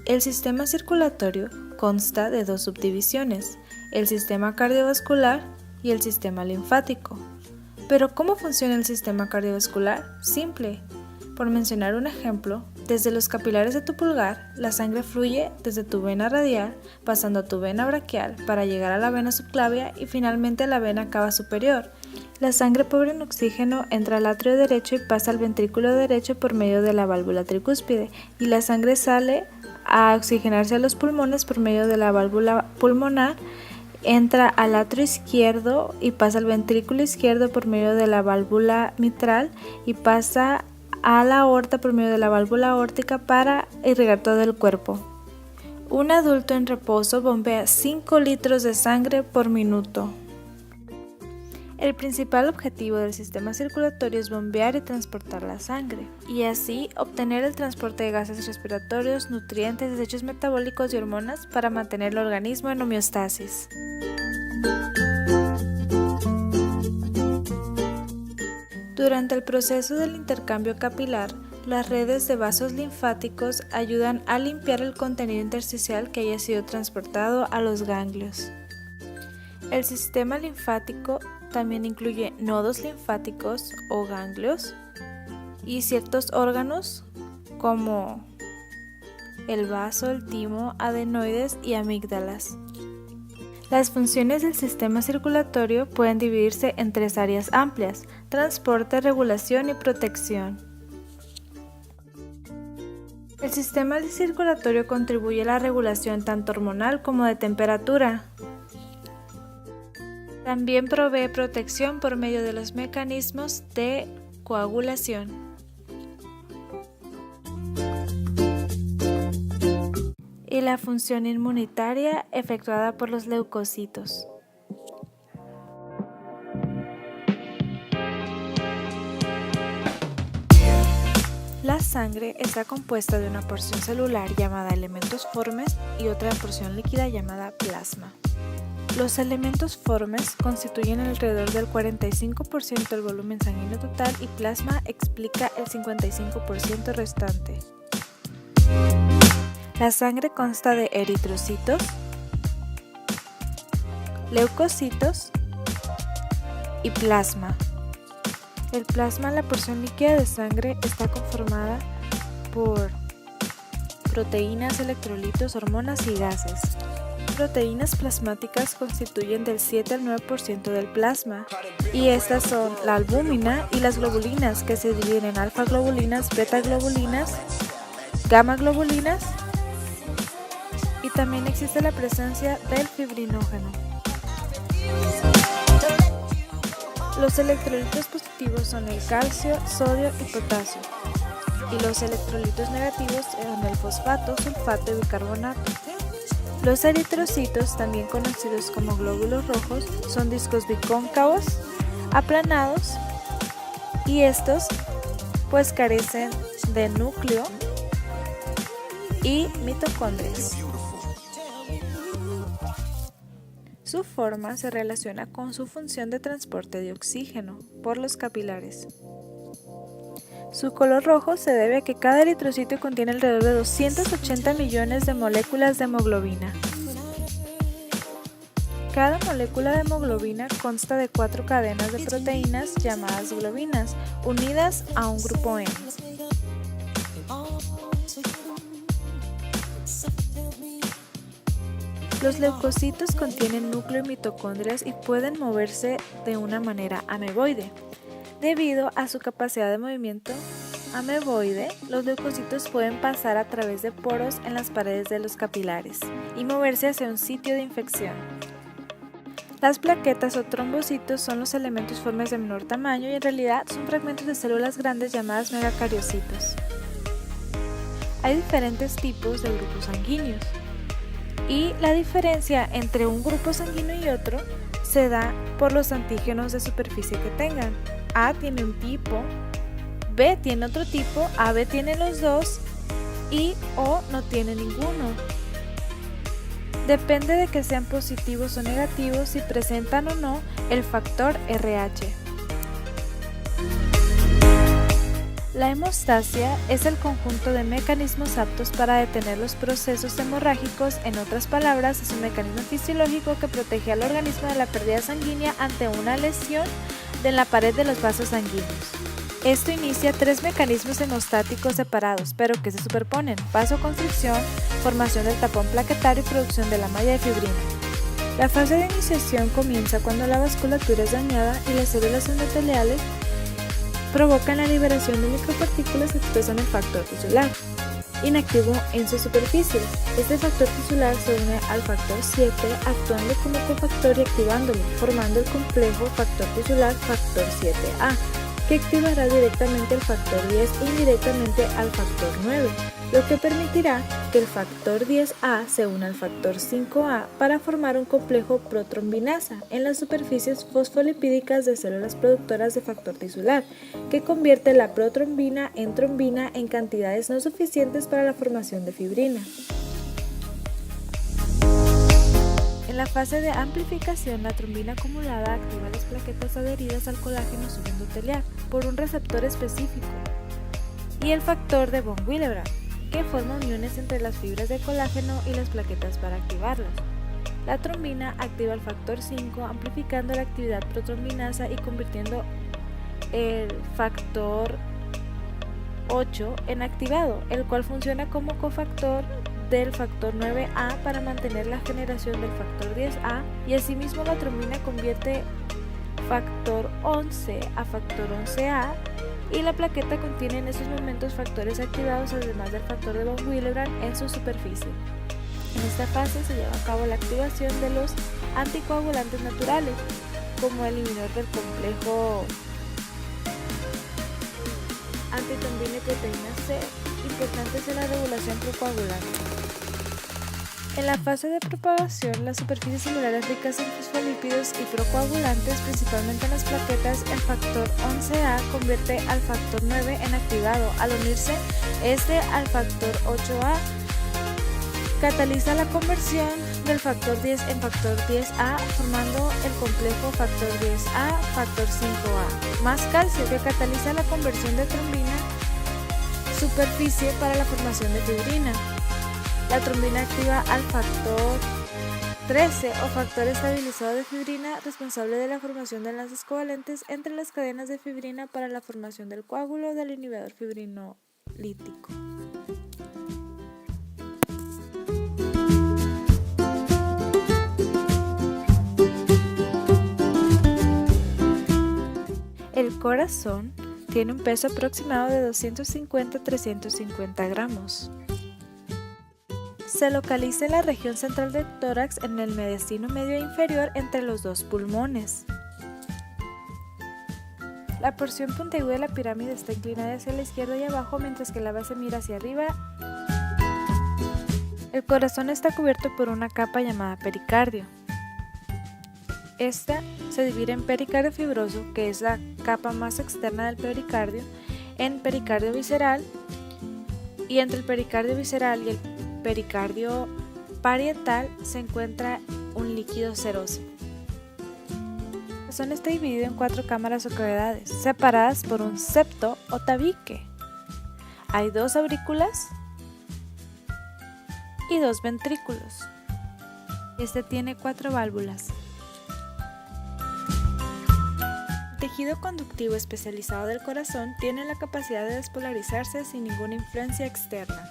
El sistema circulatorio consta de dos subdivisiones, el sistema cardiovascular y el sistema linfático. ¿Pero cómo funciona el sistema cardiovascular? Simple. Por mencionar un ejemplo, desde los capilares de tu pulgar, la sangre fluye desde tu vena radial, pasando a tu vena braquial para llegar a la vena subclavia y finalmente a la vena cava superior. La sangre pobre en oxígeno entra al atrio derecho y pasa al ventrículo derecho por medio de la válvula tricúspide, y la sangre sale a oxigenarse a los pulmones por medio de la válvula pulmonar, entra al atrio izquierdo y pasa al ventrículo izquierdo por medio de la válvula mitral y pasa a la aorta por medio de la válvula aórtica para irrigar todo el cuerpo. Un adulto en reposo bombea 5 litros de sangre por minuto. El principal objetivo del sistema circulatorio es bombear y transportar la sangre, y así obtener el transporte de gases respiratorios, nutrientes, desechos metabólicos y hormonas para mantener el organismo en homeostasis. Durante el proceso del intercambio capilar, las redes de vasos linfáticos ayudan a limpiar el contenido intersticial que haya sido transportado a los ganglios. El sistema linfático también incluye nodos linfáticos o ganglios y ciertos órganos como el vaso, el timo, adenoides y amígdalas. Las funciones del sistema circulatorio pueden dividirse en 3 áreas amplias: transporte, regulación y protección. El sistema circulatorio contribuye a la regulación tanto hormonal como de temperatura. También provee protección por medio de los mecanismos de coagulación. Y la función inmunitaria efectuada por los leucocitos. La sangre está compuesta de una porción celular llamada elementos formes y otra porción líquida llamada plasma. Los elementos formes constituyen alrededor del 45% del volumen sanguíneo total y plasma explica el 55% restante. La sangre consta de eritrocitos, leucocitos y plasma. El plasma, la porción líquida de sangre, está conformada por proteínas, electrolitos, hormonas y gases. Proteínas plasmáticas constituyen del 7 al 9% del plasma, y estas son la albúmina y las globulinas, que se dividen en alfa-globulinas, beta-globulinas, gamma-globulinas, y también existe la presencia del fibrinógeno. Los electrolitos positivos son el calcio, sodio y potasio, y los electrolitos negativos son el fosfato, sulfato y bicarbonato. Los eritrocitos, también conocidos como glóbulos rojos, son discos bicóncavos, aplanados, y estos pues carecen de núcleo y mitocondrias. Su forma se relaciona con su función de transporte de oxígeno por los capilares. Su color rojo se debe a que cada eritrocito contiene alrededor de 280 millones de moléculas de hemoglobina. Cada molécula de hemoglobina consta de 4 cadenas de proteínas llamadas globinas, unidas a un grupo N. Los leucocitos contienen núcleo y mitocondrias y pueden moverse de una manera ameboide. Debido a su capacidad de movimiento ameboide, los leucocitos pueden pasar a través de poros en las paredes de los capilares y moverse hacia un sitio de infección. Las plaquetas o trombocitos son los elementos formes de menor tamaño y en realidad son fragmentos de células grandes llamadas megacariocitos. Hay diferentes tipos de grupos sanguíneos, y la diferencia entre un grupo sanguíneo y otro se da por los antígenos de superficie que tengan. A tiene un tipo, B tiene otro tipo, AB tiene los dos y O no tiene ninguno. Depende de que sean positivos o negativos si presentan o no el factor RH. La hemostasia es el conjunto de mecanismos aptos para detener los procesos hemorrágicos. En otras palabras, es un mecanismo fisiológico que protege al organismo de la pérdida sanguínea ante una lesión de la pared de los vasos sanguíneos. Esto inicia tres mecanismos hemostáticos separados, pero que se superponen: vasoconstricción, formación del tapón plaquetario y producción de la malla de fibrina. La fase de iniciación comienza cuando la vasculatura es dañada y las células endoteliales provocan la liberación de micropartículas que expresan el factor tisular, inactivo en sus superficies. Este factor tisular se une al factor 7, actuando como cofactor y activándolo, formando el complejo factor tisular factor 7A, que activará directamente el factor 10 e indirectamente al factor 9, lo que permitirá que el factor 10A se una al factor 5A para formar un complejo protrombinasa en las superficies fosfolipídicas de células productoras de factor tisular, que convierte la protrombina en trombina en cantidades no suficientes para la formación de fibrina. En la fase de amplificación, la trombina acumulada activa las plaquetas adheridas al colágeno subendotelial por un receptor específico y el factor de von Willebrand, que forma uniones entre las fibras de colágeno y las plaquetas para activarlas. La trombina activa el factor 5, amplificando la actividad protrombinasa y convirtiendo el factor 8 en activado, el cual funciona como cofactor del factor 9A para mantener la generación del factor 10A, y asimismo la trombina convierte factor 11 a factor 11A, y la plaqueta contiene en esos momentos factores activados además del factor de von Willebrand en su superficie. En esta fase se lleva a cabo la activación de los anticoagulantes naturales, como el inhibidor del complejo antitrombina y proteína C, importantes en la regulación procoagulante. En la fase de propagación, las superficies celulares ricas en fosfolípidos y procoagulantes, principalmente en las plaquetas, el factor 11A convierte al factor 9 en activado. Al unirse este al factor 8A, cataliza la conversión del factor 10 en factor 10A, formando el complejo factor 10A, factor 5A, más calcio, que cataliza la conversión de trombina superficie para la formación de fibrina. La trombina activa al factor 13 o factor estabilizado de fibrina, responsable de la formación de enlaces covalentes entre las cadenas de fibrina para la formación del coágulo del inhibidor fibrinolítico. El corazón tiene un peso aproximado de 250 a 350 gramos. Se localiza en la región central del tórax, en el mediastino medio e inferior entre los dos pulmones. La porción puntiaguda de la pirámide está inclinada hacia la izquierda y abajo, mientras que la base mira hacia arriba. El corazón está cubierto por una capa llamada pericardio. Esta se divide en pericardio fibroso, que es la capa más externa del pericardio, en pericardio visceral, y entre el pericardio visceral y el pericardio parietal se encuentra un líquido seroso. El corazón está dividido en 4 cámaras o cavidades, separadas por un septo o tabique. Hay 2 aurículas y 2 ventrículos. Este tiene 4 válvulas. El tejido conductivo especializado del corazón tiene la capacidad de despolarizarse sin ninguna influencia externa.